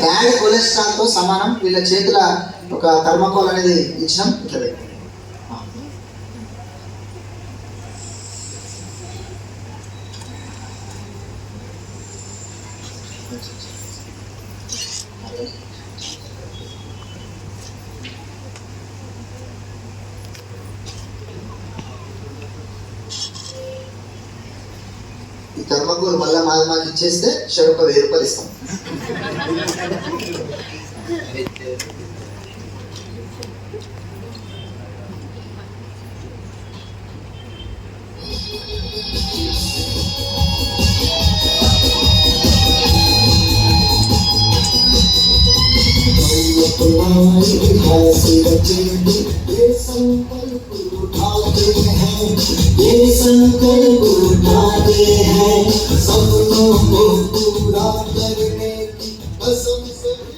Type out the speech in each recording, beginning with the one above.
Bad cholesterol తో సమానం. వీళ్ళ చేతుల ఒక థర్మాకోల్ అనేది ఇచ్చినాం. ఇట్లా ఈ థర్మాకోల్ మళ్ళీ మాకు ఇచ్చేస్తే షరొక 1000 రూపాయలు ఇస్తాం.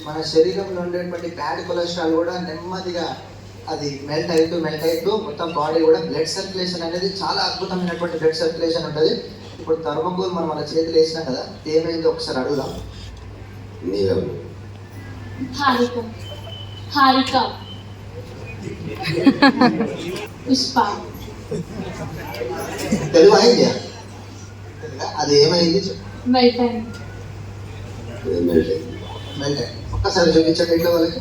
మన శరీరంలో ఉండేటువంటి బ్యాడ్ కొలెస్ట్రాల్ కూడా నెమ్మదిగా అది మెల్ట్ అవుతూ మొత్తం బాడీ కూడా బ్లడ్ సర్క్యులేషన్ అనేది చాలా అద్భుతమైనటువంటి బ్లడ్ సర్క్యులేషన్ ఉంటుంది. ఇప్పుడు థర్మాకోల్ మనం మన చేతులు వేసినాం కదా, ఏమైందో ఒకసారి అడుగుదాం. తెలుగు అయింది, అది ఏమైంది? మెల్ట్ అయింది. ఒక్కసారి చూపించండి ఇంట్లో వాళ్ళకి.